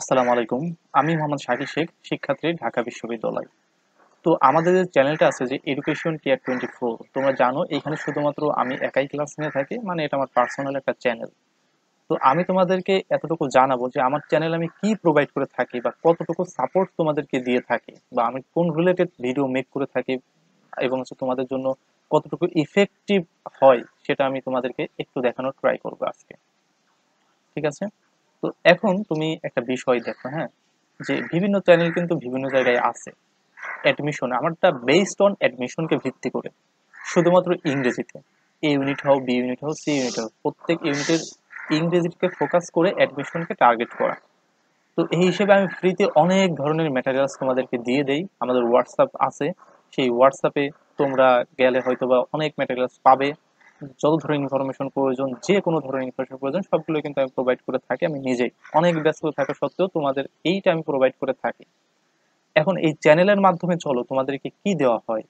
আসসালামু আলাইকুম। আমি মোহাম্মদ শাকির শেখ, শিক্ষার্থী, ঢাকা বিশ্ববিদ্যালয়। তো আমাদের যে চ্যানেলটা আছে যে এডুকেশন কেয়ার 24, তোমরা জানো এখানে শুধুমাত্র আমি একাই ক্লাস নিয়ে থাকি, মানে এটা আমার পার্সোনাল একটা চ্যানেল। তো আমি তোমাদেরকে এতটুকু জানাবো যে আমার চ্যানেল আমি কি প্রোভাইড করে থাকি বা কতটুকু সাপোর্ট তোমাদেরকে দিয়ে থাকি বা আমি কোন রিলেটেড ভিডিও মেক করে থাকি এবং তোমাদের জন্য কতটুকু ইফেক্টিভ হয় সেটা আমি তোমাদেরকে একটু দেখানোর ট্রাই করবো আজকে। ঠিক আছে? তো এখন তুমি একটা বিষয় দেখো, হ্যাঁ, যে বিভিন্ন চ্যানেল কিন্তু বিভিন্ন জায়গায় আছে। অ্যাডমিশন আমারটা বেসড অন অ্যাডমিশনকে ভিত্তি করে, শুধুমাত্র ইংরেজিতে। এ ইউনিট হোক, বি ইউনিট হোক, সি ইউনিট হোক, প্রত্যেক ইউনিটের ইংরেজিকে ফোকাস করে অ্যাডমিশনকে টার্গেট করা। তো এই হিসেবে আমি ফ্রিতে অনেক ধরনের ম্যাটেরিয়ালস তোমাদেরকে দিয়ে দেই। আমাদের হোয়াটসঅ্যাপ আছে, সেই হোয়াটসঅ্যাপে তোমরা গেলে হয়তো বা অনেক ম্যাটেরিয়ালস পাবে। যত ধরনের ইনফরমেশন প্রয়োজন, যে কোনো ধরনের ইনফরমেশন প্রয়োজন, সবগুলো কিন্তু আমি প্রোভাইড করে থাকি। আমি নিজেই অনেক ব্যস্ত থাকা সত্ত্বেও তোমাদের এইটা আমি প্রোভাইড করে থাকি। এখন এই চ্যানেলের মাধ্যমে চলো তোমাদেরকে কি দেওয়া হয়।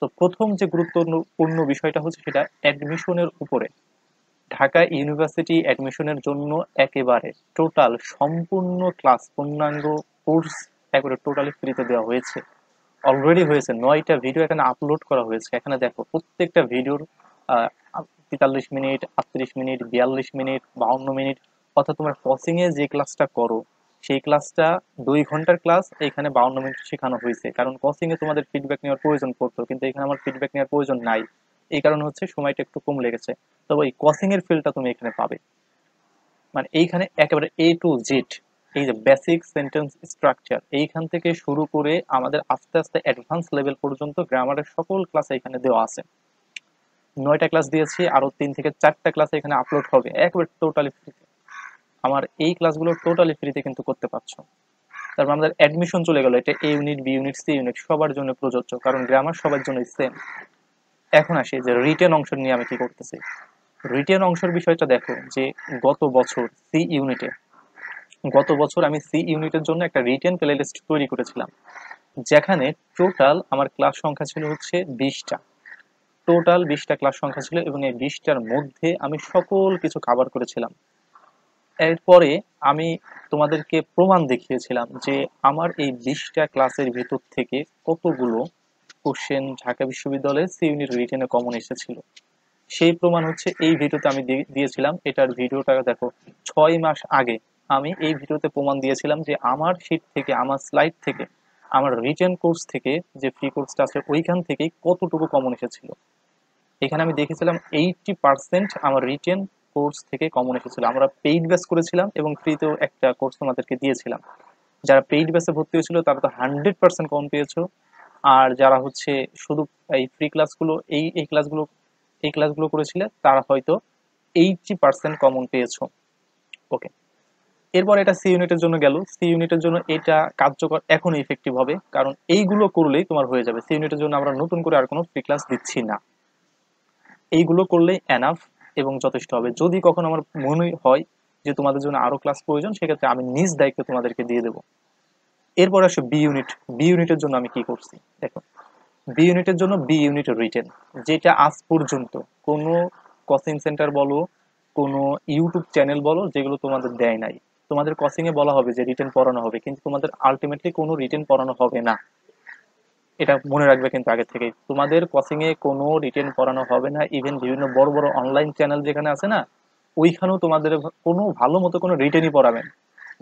তো প্রথম যে গুরুত্বপূর্ণ বিষয়টা হচ্ছে সেটা অ্যাডমিশনের উপরে। ঢাকা ইউনিভার্সিটি অ্যাডমিশনের জন্য একেবারে টোটাল সম্পূর্ণ ক্লাস, পূর্ণাঙ্গ কোর্স একেবারে টোটালি ফ্রিতে দেওয়া হয়েছে। অলরেডি হয়েছে 9টা ভিডিও এখানে আপলোড করা হয়েছে। এখানে দেখো প্রত্যেকটা ভিডিওর 43 মিনিট, 38 মিনিট, 42 মিনিট, 52 মিনিট। অর্থাৎ তোমার কোচিং এ যে ক্লাসটা করো সেই ক্লাসটা 2 ঘন্টার ক্লাস, এখানে 52 মিনিট শেখানো হয়েছে। কারণ কোচিং এ তোমাদের ফিডব্যাক নেওয়ার প্রয়োজন পড়তো, কিন্তু এখানে আমার ফিডব্যাক নেওয়ার প্রয়োজন নাই। এই কারণে হচ্ছে সময়টা একটু কম লেগেছে। তবে এই কোচিং এর ফিল্ডটা তুমি এখানে পাবে। মানে এইখানে একেবারে A to Z, এই যে বেসিক সেন্টেন্স স্ট্রাকচার এইখান থেকে শুরু করে আমাদের আস্তে আস্তে অ্যাডভান্স লেভেল পর্যন্ত গ্রামারের সকল ক্লাস এখানে দেওয়া আছে। 9টা ক্লাস দিয়েছি, আরো 3 থেকে 4টা ক্লাস এখানে আপলোড হবে একেবারে টোটালি ফ্রিতে। আমার এই ক্লাসগুলো টোটালি ফ্রিতে কিন্তু করতে পারছো। তারপর আমাদের অ্যাডমিশন চলে গেল, এটা A unit, B unit, C unit সবার জন্য প্রযোজ্য, কারণ গ্রামার সবার জন্য সেম। এখন আসি যে রিটেন অংশ নিয়ে আমি কি করতেছি। রিটেন অংশের বিষয়টা দেখো যে গত বছর সি ইউনিটে গত বছর আমি সি ইউনিটের জন্য একটা রিটেন প্লেলিস্ট তৈরি করেছিলাম, যেখানে টোটাল আমার ক্লাস সংখ্যা ছিল হচ্ছে 20টা। টোটাল 20টা ক্লাস সংখ্যা ছিল এবং এই 20টার মধ্যে আমি সকল কিছু কভার করেছিলাম। এরপরে আমি তোমাদেরকে প্রমাণ দেখিয়েছিলাম যে আমার এই 20টা ক্লাসের ভিতর থেকে কতগুলো কোশ্চেন ঢাকা বিশ্ববিদ্যালয়ের সি ইউনিট রিটেনে কমন এসেছিল। সেই প্রমাণ হচ্ছে এই ভিডিওতে আমি দিয়েছিলাম। এটার ভিডিওটা দেখো, 6 মাস আগে আমি এই ভিডিওতে প্রমাণ দিয়েছিলাম যে আমার শীট থেকে, আমার স্লাইড থেকে, আমার রিটেন কোর্স থেকে, যে ফ্রি কোর্সটা আছে ওইখান থেকে কতটুকু কমন এসেছিল। এখানে আমি দেখেছিলাম 80% আমার রিটেন কোর্স থেকে কমন এসেছিল। আমরা পেইড ব্যাচ করেছিলাম এবং ফ্রিতেও একটা কোর্স তোমাদেরকে দিয়েছিলাম। যারা পেইড ব্যাচে ভর্তি হয়েছিল তারা তো 100% কমন পেয়েছো। আর যারা হচ্ছে শুধু এই ফ্রি ক্লাসগুলো, এই ক্লাসগুলো করেছিলে তারা হয়তো 80% কমন পেয়েছো। ওকে, এরপর এটা সি ইউনিটের জন্য গেল। সি ইউনিটের জন্য এটা কার্যকর এখন ইফেক্টিভ হবে, কারণ এইগুলো করলেই তোমার হয়ে যাবে। সি ইউনিটের জন্য আমরা নতুন করে আর কোনো ফ্রি ক্লাস দিচ্ছি না, এইগুলো করলেই এনাফ এবং যথেষ্ট হবে। যদি কখনো আমার মনে হয় যে তোমাদের জন্য আরো ক্লাস প্রয়োজন, সেক্ষেত্রে আমি নিজ দায়িত্বে তোমাদেরকে দিয়ে দেবো। এরপর আসে বি ইউনিট। বি ইউনিটের জন্য আমি কি করছি দেখো। বি ইউনিটের জন্য বি ইউনিট রিটেন, যেটা আজ পর্যন্ত কোনো কোচিং সেন্টার বলো, কোনো ইউটিউব চ্যানেল বলো, যেগুলো তোমাদের দেয় নাই। তোমাদের কোচিং এ বলা হবে যে রিটেন পড়ানো হবে, কিন্তু তোমাদের আলটিমেটলি কোনো রিটেন পড়ানো হবে না। এটা মনে রাখবে কিন্তু আগে থেকে, তোমাদের কোচিং এ কোনো রিটেন পড়ানো হবে না। ইভেন বিভিন্ন বড় বড় অনলাইন চ্যানেল যেখানে আছে না, ওইখানেও তোমাদের কোনো ভালো মতো কোনো রিটেনই পড়াবেন।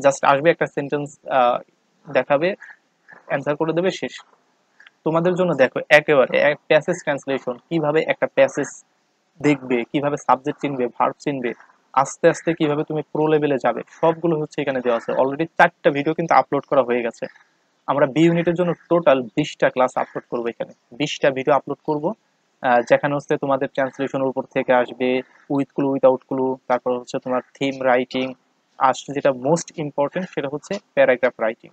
জাস্ট আসবে, একটা সেন্টেন্স দেখাবে, অ্যান্সার করে দেবে, শেষ। তোমাদের জন্য দেখো একেবারে প্যাসেজ ট্রান্সলেশন, কিভাবে একটা প্যাসেজ দেখবে, কিভাবে সাবজেক্ট চিনবে, ভার্ব চিনবে, আস্তে আস্তে কিভাবে তুমি প্রো লেভেলে যাবে, সবগুলো হচ্ছে এখানে দেওয়া আছে। অলরেডি 4টা ভিডিও কিন্তু আপলোড করা হয়ে গেছে। আমরা বি ইউনিটের জন্য টোটাল 20টা ক্লাস আপলোড করবো, এখানে 20টা ভিডিও আপলোড করব, যেখানে হচ্ছে তোমাদের ট্রান্সলেশনের উপর থেকে আসবে, উইথ ক্লু, উইথাউট ক্লু, তারপর হচ্ছে তোমার থিম রাইটিং, আর যেটা মোস্ট ইম্পর্টেন্ট সেটা হচ্ছে প্যারাগ্রাফ রাইটিং।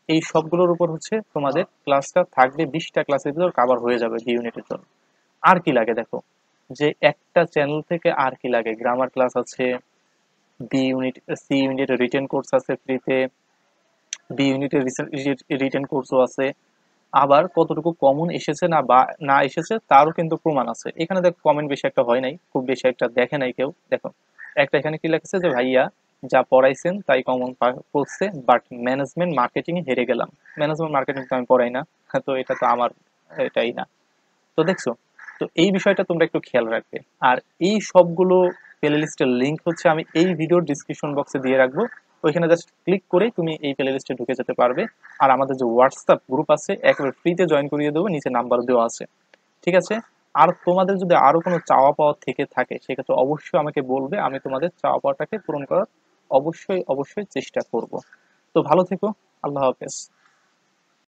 এই সবগুলোর উপর হচ্ছে তোমাদের ক্লাসটা থাকবে। 20টা ক্লাসের ভিতর কাভার হয়ে যাবে বি ইউনিটের জন্য। আর কি লাগে দেখো, যে একটা চ্যানেল থেকে আর কি লাগে, গ্রামার ক্লাস আছে, B unit, C unit written course আছে ফ্রিতে, বি ইউনিটের রিটেন কোর্সও আছে। আবার কতটুকু কমন এসেছে না বা না এসেছে তারও কিন্তু প্রমাণ আছে। এখানে দেখো কমেন্ট বেশি একটা হয় নাই, খুব বেশি একটা দেখে নাই কেউ। দেখো একটা এখানে কি লেখছে যে ভাইয়া যা পড়াইছেন তাই কমন পড়ছে, বাট ম্যানেজমেন্ট মার্কেটিং এ হেরে গেলাম। ম্যানেজমেন্ট মার্কেটিং তো আমি পড়াই না, তো এটা তো আমার এটাই না। তো দেখছো, তো এই বিষয়টা তোমরা একটু খেয়াল রাখবে। আর এই সবগুলো প্লে লিস্টের লিঙ্ক হচ্ছে আমি এই ভিডিওর ডিসক্রিপশন বক্সে দিয়ে রাখবো, ওইখানে জাস্ট ক্লিক করে তুমি এই প্লে লিস্টে ঢুকে যেতে পারবে। আর আমাদের যে হোয়াটসঅ্যাপ গ্রুপ আছে একেবারে ফ্রিতে জয়েন করিয়ে দেবো, নিচে নাম্বার দেওয়া আছে। ঠিক আছে? আর তোমাদের যদি আরো কোনো চাওয়া পাওয়া থেকে থাকে সেক্ষেত্রে অবশ্যই আমাকে বলবে, আমি তোমাদের চাওয়া পাওয়াটাকে পূরণ করার অবশ্যই অবশ্যই চেষ্টা করব। তো ভালো থেকো। আল্লাহ হাফেজ।